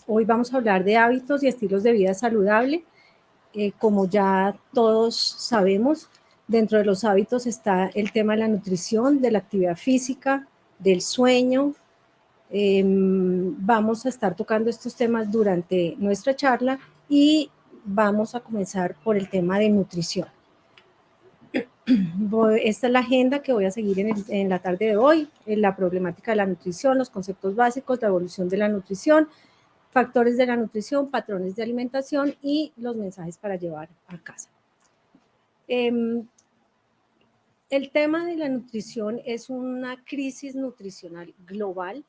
Hoy vamos a hablar de hábitos y estilos de vida saludable. Como ya todos sabemos, dentro de los hábitos está el tema de la nutrición, de la actividad física, del sueño. Vamos a estar tocando estos temas durante nuestra charla y vamos a comenzar por el tema de nutrición. Esta es la agenda que voy a seguir en la tarde de hoy, en la problemática de la nutrición, los conceptos básicos, la evolución de la nutrición, factores de la nutrición, patrones de alimentación y los mensajes para llevar a casa. El tema de la nutrición es una crisis nutricional global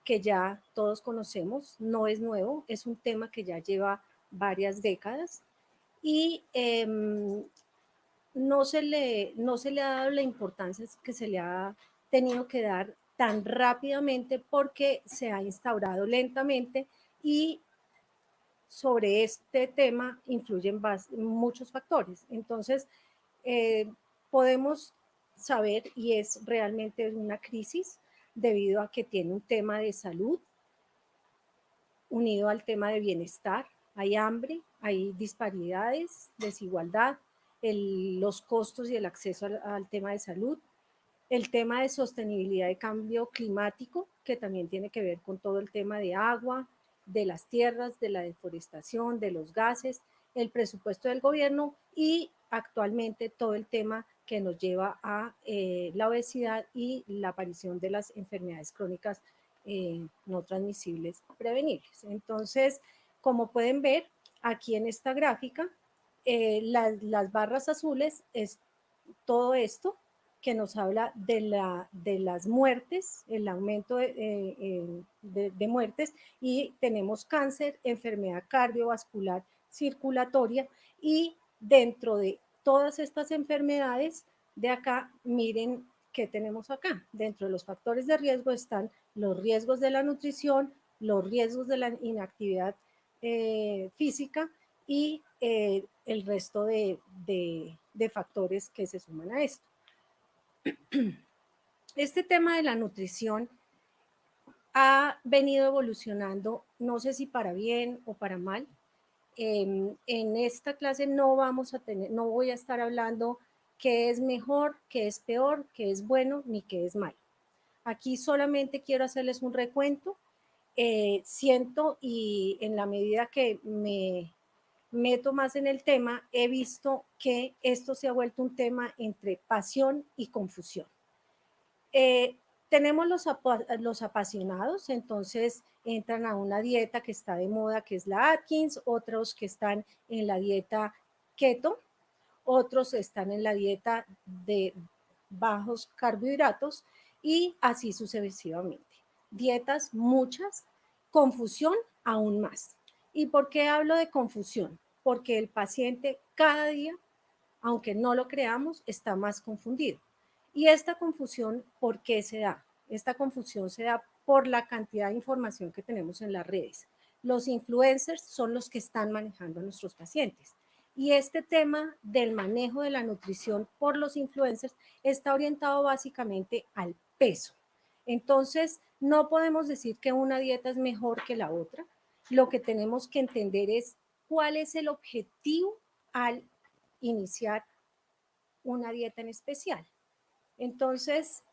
que ya todos conocemos, no es nuevo, es un tema que ya lleva varias décadas y no se le ha dado la importancia que se le ha tenido que dar tan rápidamente porque se ha instaurado lentamente y sobre este tema influyen muchos factores. Entonces, podemos saber, y es realmente una crisis, debido a que tiene un tema de salud unido al tema de bienestar. Hay hambre, hay disparidades, desigualdad, los costos y el acceso al tema de salud, el tema de sostenibilidad de cambio climático, que también tiene que ver con todo el tema de agua, de las tierras, de la deforestación, de los gases, el presupuesto del gobierno y actualmente todo el tema que nos lleva a la obesidad y la aparición de las enfermedades crónicas no transmisibles prevenibles. Entonces, como pueden ver aquí en esta gráfica, las barras azules es todo esto que nos habla de las muertes, el aumento de muertes, y tenemos cáncer, enfermedad cardiovascular, circulatoria, y dentro de todas estas enfermedades de acá, miren qué tenemos acá. Dentro de los factores de riesgo están los riesgos de la nutrición, los riesgos de la inactividad física y el resto de factores que se suman a esto. Este tema de la nutrición ha venido evolucionando, no sé si para bien o para mal. En esta clase no voy a estar hablando qué es mejor, qué es peor, qué es bueno, ni qué es malo. Aquí solamente quiero hacerles un recuento. Siento y en la medida que me meto más en el tema, he visto que esto se ha vuelto un tema entre pasión y confusión. Tenemos los apasionados, entonces entran a una dieta que está de moda, que es la Atkins, otros que están en la dieta keto, otros están en la dieta de bajos carbohidratos y así sucesivamente. Dietas muchas, confusión aún más. ¿Y por qué hablo de confusión? Porque el paciente cada día, aunque no lo creamos, está más confundido. Y esta confusión, ¿por qué se da? Esta confusión se da por la cantidad de información que tenemos en las redes. Los influencers son los que están manejando a nuestros pacientes. Y este tema del manejo de la nutrición por los influencers está orientado básicamente al peso. Entonces, no podemos decir que una dieta es mejor que la otra. Lo que tenemos que entender es cuál es el objetivo al iniciar una dieta en especial. Entonces,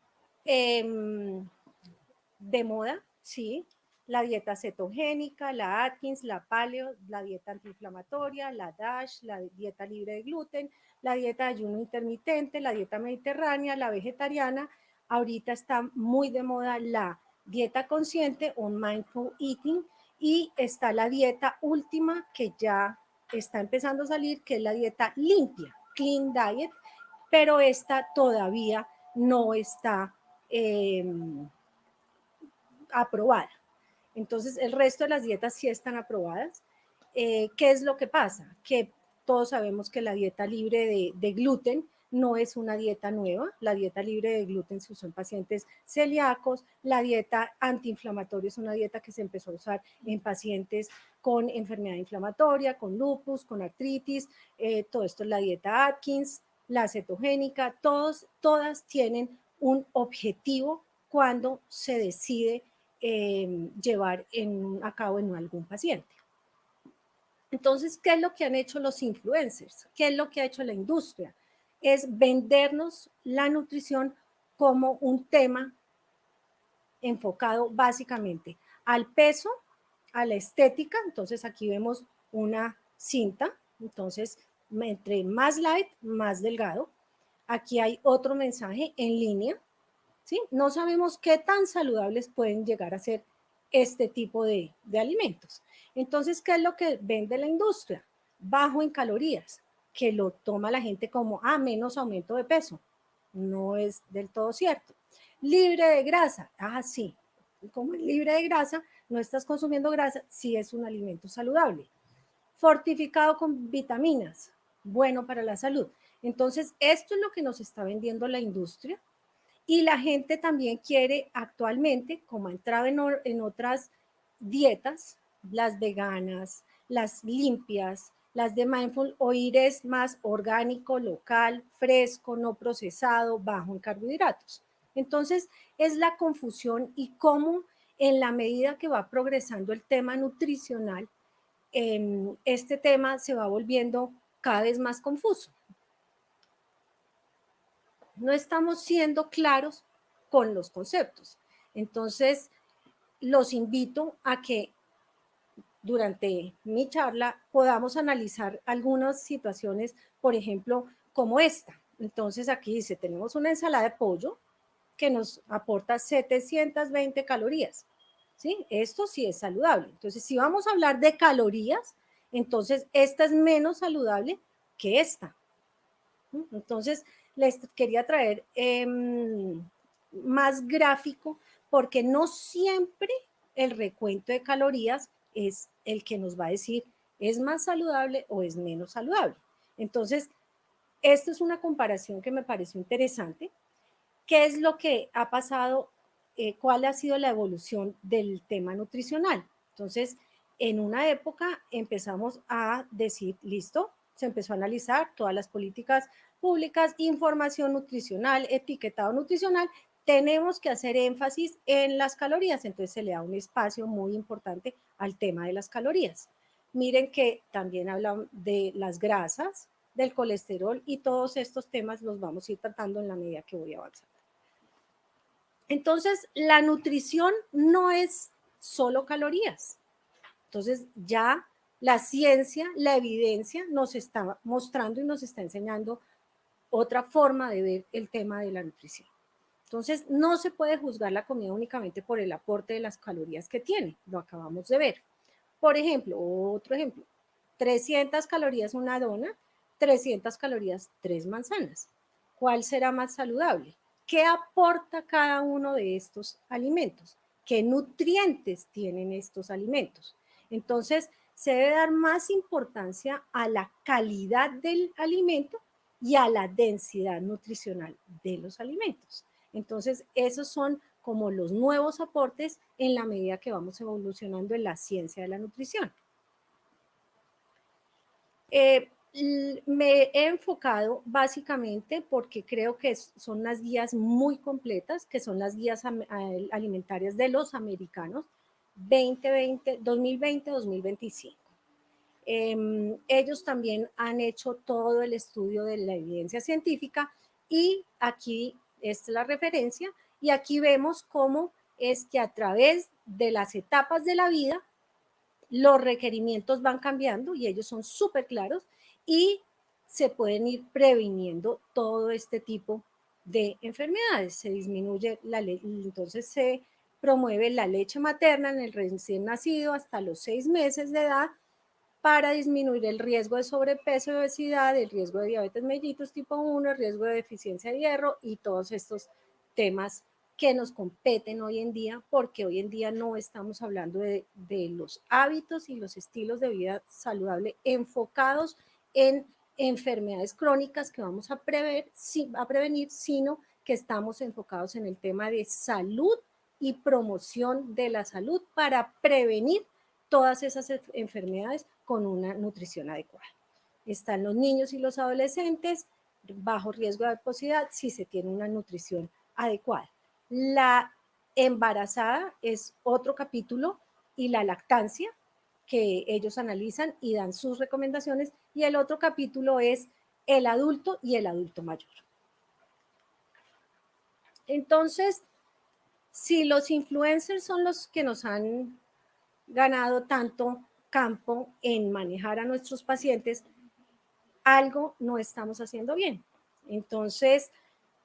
de moda, sí, la dieta cetogénica, la Atkins, la paleo, la dieta antiinflamatoria, la DASH, la dieta libre de gluten, la dieta de ayuno intermitente, la dieta mediterránea, la vegetariana. Ahorita está muy de moda la dieta consciente o mindful eating y está la dieta última que ya está empezando a salir, que es la dieta limpia, clean diet, pero esta todavía no está aprobada. Entonces, el resto de las dietas sí están aprobadas. ¿Qué es lo que pasa? Que todos sabemos que la dieta libre de gluten no es una dieta nueva. La dieta libre de gluten se usó en pacientes celíacos. La dieta antiinflamatoria es una dieta que se empezó a usar en pacientes con enfermedad inflamatoria, con lupus, con artritis. Todo esto es la dieta Atkins, la cetogénica. Todas tienen un objetivo cuando se decide llevar a cabo en algún paciente. Entonces, ¿qué es lo que han hecho los influencers? ¿Qué es lo que ha hecho la industria? Es vendernos la nutrición como un tema enfocado básicamente al peso, a la estética. Entonces aquí vemos una cinta, entonces entre más light, más delgado. Aquí hay otro mensaje en línea, ¿sí? No sabemos qué tan saludables pueden llegar a ser este tipo de alimentos. Entonces, ¿qué es lo que vende la industria? Bajo en calorías, que lo toma la gente como, menos aumento de peso. No es del todo cierto. Libre de grasa, sí. Como es libre de grasa, no estás consumiendo grasa, sí es un alimento saludable. Fortificado con vitaminas, bueno para la salud. Entonces, esto es lo que nos está vendiendo la industria y la gente también quiere actualmente, como ha entrado en otras dietas, las veganas, las limpias, las de mindful, oír es más orgánico, local, fresco, no procesado, bajo en carbohidratos. Entonces, es la confusión y cómo en la medida que va progresando el tema nutricional, este tema se va volviendo cada vez más confuso. No estamos siendo claros con los conceptos. Entonces, los invito a que durante mi charla podamos analizar algunas situaciones, por ejemplo, como esta. Entonces, aquí dice, tenemos una ensalada de pollo que nos aporta 720 calorías. ¿Sí? Esto sí es saludable. Entonces, si vamos a hablar de calorías, entonces esta es menos saludable que esta. Entonces, les quería traer más gráfico porque no siempre el recuento de calorías es el que nos va a decir es más saludable o es menos saludable. Entonces, esto es una comparación que me pareció interesante. ¿Qué es lo que ha pasado? ¿Cuál ha sido la evolución del tema nutricional? Entonces, en una época empezamos a decir, listo, se empezó a analizar todas las políticas públicas, información nutricional, etiquetado nutricional, tenemos que hacer énfasis en las calorías, entonces se le da un espacio muy importante al tema de las calorías. Miren que también hablan de las grasas, del colesterol y todos estos temas los vamos a ir tratando en la medida que voy avanzando. Entonces, la nutrición no es solo calorías. Entonces, ya la ciencia, la evidencia nos está mostrando y nos está enseñando otra forma de ver el tema de la nutrición. Entonces, no se puede juzgar la comida únicamente por el aporte de las calorías que tiene, lo acabamos de ver. Por ejemplo, otro ejemplo, 300 calorías una dona, 300 calorías 3 manzanas. ¿Cuál será más saludable? ¿Qué aporta cada uno de estos alimentos? ¿Qué nutrientes tienen estos alimentos? Entonces, se debe dar más importancia a la calidad del alimento y a la densidad nutricional de los alimentos. Entonces, esos son como los nuevos aportes en la medida que vamos evolucionando en la ciencia de la nutrición. Me he enfocado básicamente porque creo que son unas guías muy completas, que son las guías alimentarias de los americanos 2020-2025. Ellos también han hecho todo el estudio de la evidencia científica y aquí es la referencia y aquí vemos cómo es que a través de las etapas de la vida los requerimientos van cambiando y ellos son súper claros y se pueden ir previniendo todo este tipo de enfermedades. Se disminuye la leche, entonces se promueve la leche materna en el recién nacido hasta los 6 meses de edad para disminuir el riesgo de sobrepeso y obesidad, el riesgo de diabetes mellitus tipo 1, el riesgo de deficiencia de hierro y todos estos temas que nos competen hoy en día, porque hoy en día no estamos hablando de los hábitos y los estilos de vida saludable enfocados en enfermedades crónicas que vamos a prevenir, sino que estamos enfocados en el tema de salud y promoción de la salud para prevenir todas esas enfermedades con una nutrición adecuada. Están los niños y los adolescentes bajo riesgo de adiposidad si se tiene una nutrición adecuada. embarazada es otro capítulo, y la lactancia, que ellos analizan y dan sus recomendaciones, y el otro capítulo es el adulto y el adulto mayor. Entonces, si los influencers son los que nos han ganado tanto campo en manejar a nuestros pacientes, algo no estamos haciendo bien. Entonces,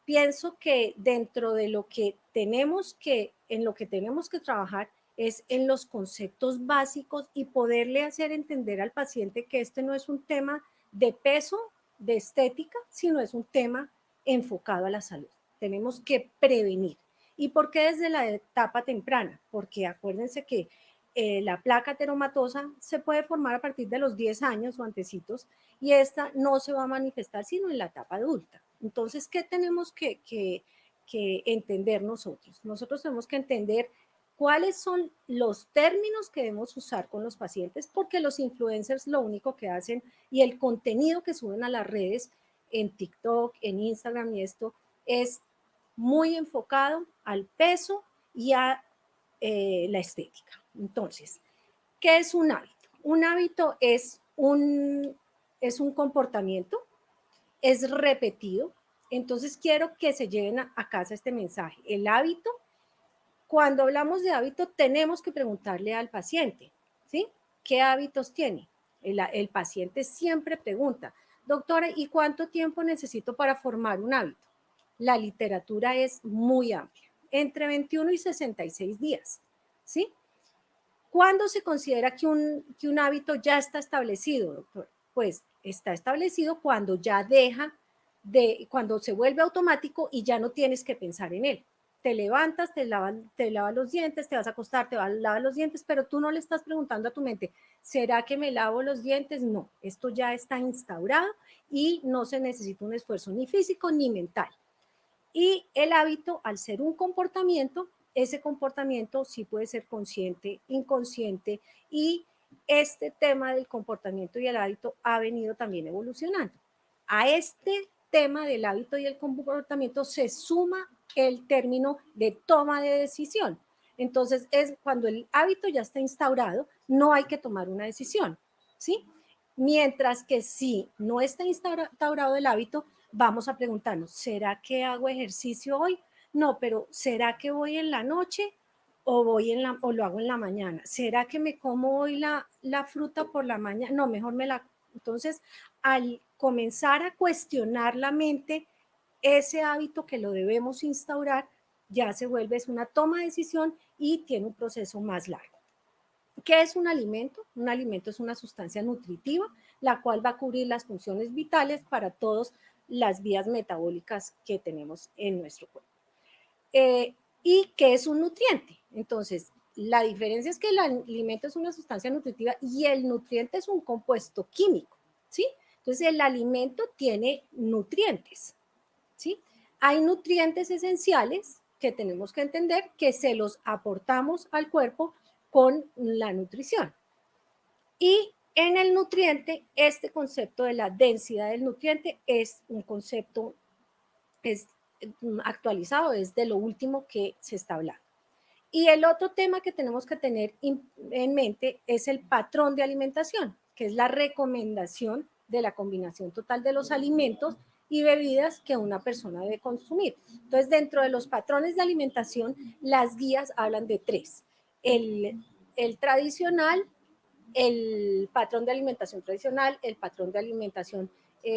pienso que dentro de lo que tenemos que, en lo que tenemos que trabajar es en los conceptos básicos y poderle hacer entender al paciente que este no es un tema de peso, de estética, sino es un tema enfocado a la salud. Tenemos que prevenir. ¿Y por qué desde la etapa temprana? Porque acuérdense que la placa ateromatosa se puede formar a partir de los 10 años o antecitos, y esta no se va a manifestar sino en la etapa adulta. Entonces, ¿qué tenemos que entender nosotros? Nosotros tenemos que entender cuáles son los términos que debemos usar con los pacientes, porque los influencers lo único que hacen, y el contenido que suben a las redes, en TikTok, en Instagram y esto, es muy enfocado al peso y a la estética. Entonces, ¿qué es un hábito? Un hábito es un comportamiento, es repetido. Entonces quiero que se lleven a casa este mensaje. El hábito, cuando hablamos de hábito, tenemos que preguntarle al paciente, ¿sí? ¿Qué hábitos tiene? El paciente siempre pregunta, doctora, ¿y cuánto tiempo necesito para formar un hábito? La literatura es muy amplia, entre 21 y 66 días, ¿sí? ¿Cuándo se considera que un hábito ya está establecido, doctor? Pues está establecido cuando ya cuando se vuelve automático y ya no tienes que pensar en él. Te levantas, te lavas los dientes, te vas a acostar, te lavas los dientes, pero tú no le estás preguntando a tu mente, ¿será que me lavo los dientes? No, esto ya está instaurado y no se necesita un esfuerzo ni físico ni mental. Y el hábito, al ser un comportamiento, ese comportamiento sí puede ser consciente, inconsciente, y este tema del comportamiento y el hábito ha venido también evolucionando. A este tema del hábito y el comportamiento se suma el término de toma de decisión. Entonces, es cuando el hábito ya está instaurado, no hay que tomar una decisión, ¿sí? Mientras que si no está instaurado el hábito, vamos a preguntarnos, ¿será que hago ejercicio hoy? No, pero ¿será que voy en la noche o lo hago en la mañana? ¿Será que me como hoy la fruta por la mañana? No, mejor me la... Entonces, al comenzar a cuestionar la mente, ese hábito que lo debemos instaurar ya se vuelve es una toma de decisión y tiene un proceso más largo. ¿Qué es un alimento? Un alimento es una sustancia nutritiva, la cual va a cubrir las funciones vitales para todas las vías metabólicas que tenemos en nuestro cuerpo. ¿Y qué es un nutriente? Entonces, la diferencia es que el alimento es una sustancia nutritiva y el nutriente es un compuesto químico, ¿sí? Entonces, el alimento tiene nutrientes, ¿sí? Hay nutrientes esenciales que tenemos que entender que se los aportamos al cuerpo con la nutrición. Y en el nutriente, este concepto de la densidad del nutriente es un concepto actualizado, es de lo último que se está hablando. Y el otro tema que tenemos que tener en mente es el patrón de alimentación, que es la recomendación de la combinación total de los alimentos y bebidas que una persona debe consumir. Entonces, dentro de los patrones de alimentación, las guías hablan de tres: el tradicional, el patrón de alimentación tradicional, el patrón de alimentación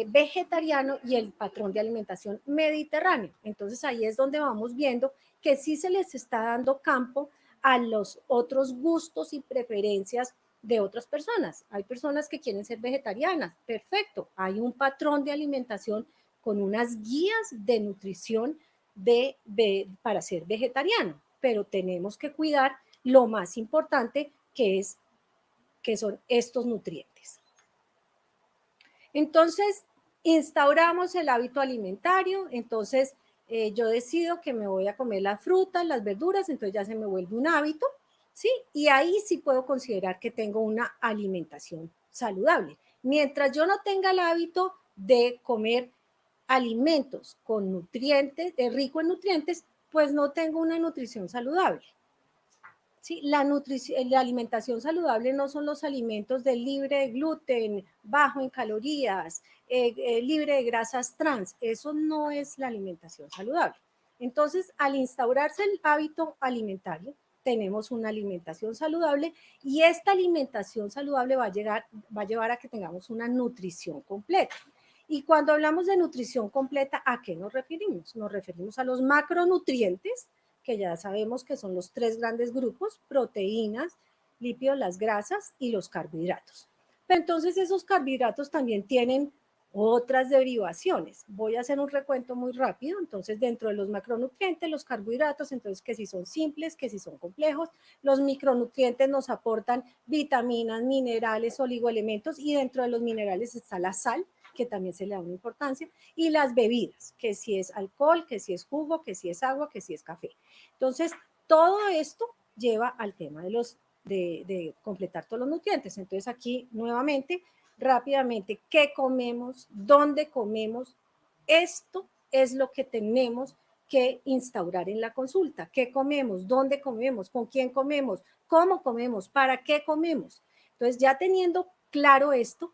vegetariano y el patrón de alimentación mediterráneo. Entonces ahí es donde vamos viendo que sí se les está dando campo a los otros gustos y preferencias de otras personas. Hay personas que quieren ser vegetarianas, perfecto. Hay un patrón de alimentación con unas guías de nutrición para ser vegetariano, pero tenemos que cuidar lo más importante, que son estos nutrientes. Entonces, instauramos el hábito alimentario, entonces yo decido que me voy a comer las frutas, las verduras, entonces ya se me vuelve un hábito, ¿sí? Y ahí sí puedo considerar que tengo una alimentación saludable. Mientras yo no tenga el hábito de comer alimentos con nutrientes, rico en nutrientes, pues no tengo una nutrición saludable. ¿Sí? La alimentación saludable no son los alimentos de libre de gluten, bajo en calorías, libre de grasas trans. Eso no es la alimentación saludable. Entonces, al instaurarse el hábito alimentario, tenemos una alimentación saludable y esta alimentación saludable va a llevar a que tengamos una nutrición completa. Y cuando hablamos de nutrición completa, ¿a qué nos referimos? Nos referimos a los macronutrientes, que ya sabemos que son los tres grandes grupos: proteínas, lípidos, las grasas y los carbohidratos. Pero entonces esos carbohidratos también tienen otras derivaciones. Voy a hacer un recuento muy rápido. Entonces, dentro de los macronutrientes, los carbohidratos, entonces que si son simples, que si son complejos, los micronutrientes nos aportan vitaminas, minerales, oligoelementos, y dentro de los minerales está la sal, que también se le da una importancia, y las bebidas, que si es alcohol, que si es jugo, que si es agua, que si es café. Entonces, todo esto lleva al tema de completar todos los nutrientes. Entonces, aquí nuevamente, rápidamente, ¿qué comemos? ¿Dónde comemos? Esto es lo que tenemos que instaurar en la consulta. ¿Qué comemos? ¿Dónde comemos? ¿Con quién comemos? ¿Cómo comemos? ¿Para qué comemos? Entonces, ya teniendo claro esto,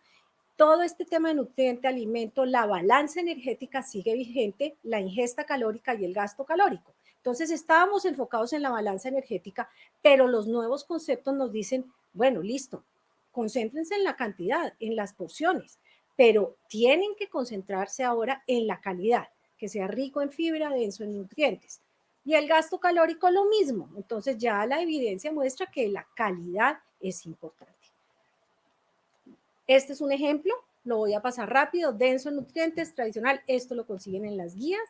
todo este tema de nutriente, alimento, la balanza energética sigue vigente, la ingesta calórica y el gasto calórico. Entonces estábamos enfocados en la balanza energética, pero los nuevos conceptos nos dicen, bueno, listo, concéntrense en la cantidad, en las porciones, pero tienen que concentrarse ahora en la calidad, que sea rico en fibra, denso en nutrientes. Y el gasto calórico lo mismo. Entonces ya la evidencia muestra que la calidad es importante. Este es un ejemplo, lo voy a pasar rápido: denso en nutrientes, tradicional, esto lo consiguen en las guías,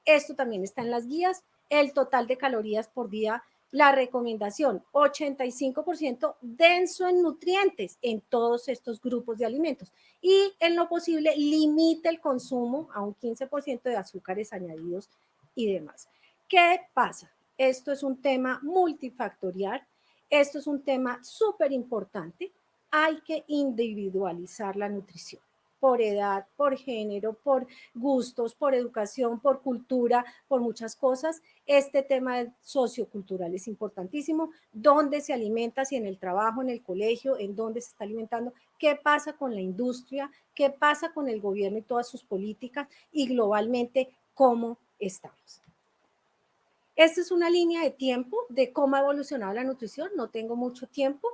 esto también está en las guías, el total de calorías por día, la recomendación, 85% denso en nutrientes en todos estos grupos de alimentos, y en lo posible limite el consumo a un 15% de azúcares añadidos y demás. ¿Qué pasa? Esto es un tema multifactorial, esto es un tema súper importante. Hay que individualizar la nutrición por edad, por género, por gustos, por educación, por cultura, por muchas cosas. Este tema sociocultural es importantísimo. ¿Dónde se alimenta? Si en el trabajo, en el colegio, en dónde se está alimentando, qué pasa con la industria, qué pasa con el gobierno y todas sus políticas, y globalmente cómo estamos. Esta es una línea de tiempo de cómo ha evolucionado la nutrición. No tengo mucho tiempo,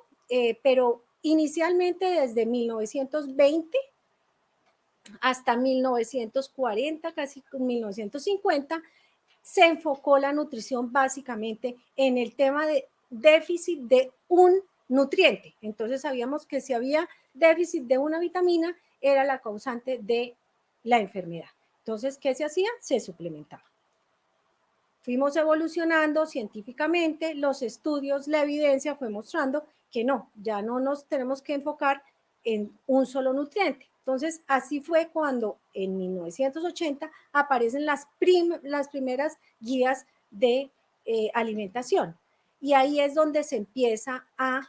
pero inicialmente desde 1920 hasta 1940, casi 1950, se enfocó la nutrición básicamente en el tema de déficit de un nutriente. Entonces sabíamos que si había déficit de una vitamina, era la causante de la enfermedad. Entonces, ¿qué se hacía? Se suplementaba. Fuimos evolucionando científicamente, los estudios, la evidencia fue mostrando que no, ya no nos tenemos que enfocar en un solo nutriente. Entonces, así fue cuando en 1980 aparecen las primeras guías de alimentación. Y ahí es donde se empieza a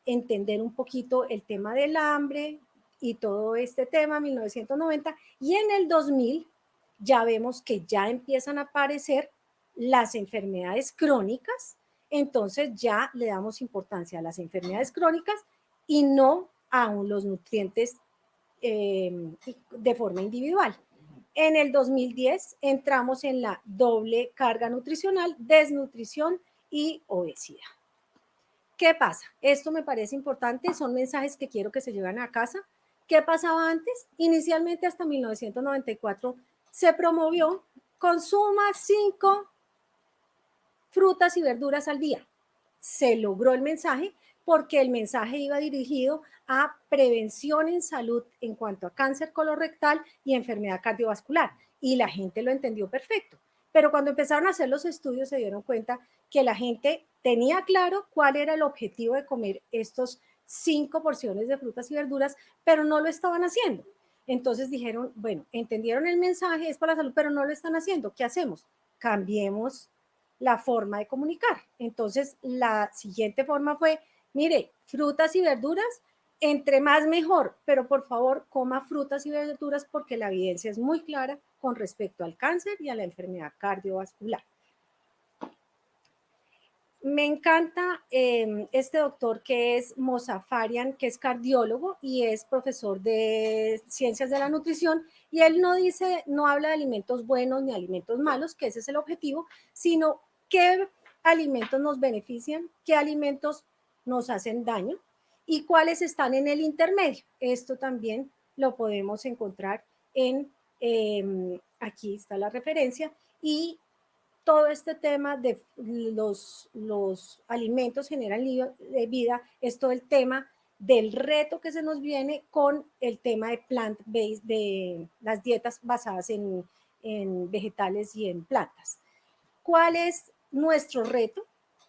entender un poquito el tema del hambre y todo este tema, 1990. Y en el 2000 ya vemos que ya empiezan a aparecer las enfermedades crónicas. Entonces ya le damos importancia a las enfermedades crónicas y no a los nutrientes de forma individual. En el 2010 entramos en la doble carga nutricional, desnutrición y obesidad. ¿Qué pasa? Esto me parece importante, son mensajes que quiero que se lleven a casa. ¿Qué pasaba antes? Inicialmente, hasta 1994, se promovió: consuma 5 frutas y verduras al día. Se logró el mensaje porque el mensaje iba dirigido a prevención en salud en cuanto a cáncer colorectal y enfermedad cardiovascular, y la gente lo entendió perfecto. Pero cuando empezaron a hacer los estudios se dieron cuenta que la gente tenía claro cuál era el objetivo de comer estos 5 porciones de frutas y verduras, pero no lo estaban haciendo. Entonces dijeron, bueno, entendieron el mensaje, es para la salud, pero no lo están haciendo. ¿Qué hacemos? Cambiemos la forma de comunicar. Entonces, la siguiente forma fue, mire, frutas y verduras, entre más mejor, pero por favor coma frutas y verduras porque la evidencia es muy clara con respecto al cáncer y a la enfermedad cardiovascular. Me encanta este doctor que es Mozafarian, que es cardiólogo y es profesor de ciencias de la nutrición, y él no dice, no habla de alimentos buenos ni alimentos malos, que ese es el objetivo, sino qué alimentos nos benefician, qué alimentos nos hacen daño y cuáles están en el intermedio. Esto también lo podemos encontrar en, aquí está la referencia, y todo este tema de los alimentos generan vida, es todo el tema del reto que se nos viene con el tema de plant-based, de las dietas basadas en vegetales y en plantas. ¿Cuál es nuestro reto?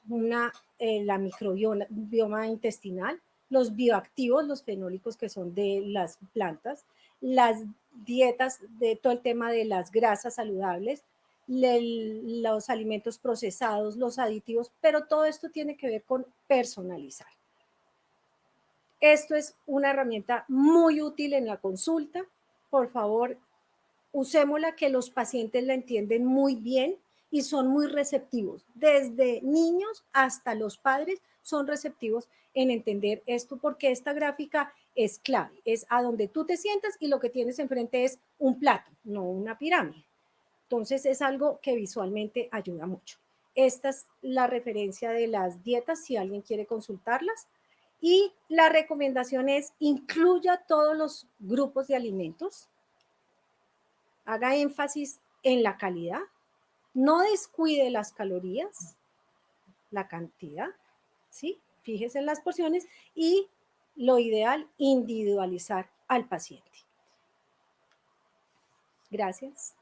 La microbioma intestinal, los bioactivos, los fenólicos que son de las plantas, las dietas, de todo el tema de las grasas saludables, los alimentos procesados, los aditivos, pero todo esto tiene que ver con personalizar. Esto es una herramienta muy útil en la consulta. Por favor, usémosla, que los pacientes la entienden muy bien y son muy receptivos. Desde niños hasta los padres son receptivos en entender esto, porque esta gráfica es clave, es a donde tú te sientas y lo que tienes enfrente es un plato, no una pirámide. Entonces es algo que visualmente ayuda mucho. Esta es la referencia de las dietas si alguien quiere consultarlas. Y la recomendación es incluya todos los grupos de alimentos, haga énfasis en la calidad, no descuide las calorías, la cantidad, ¿sí? Fíjese en las porciones y lo ideal, individualizar al paciente. Gracias.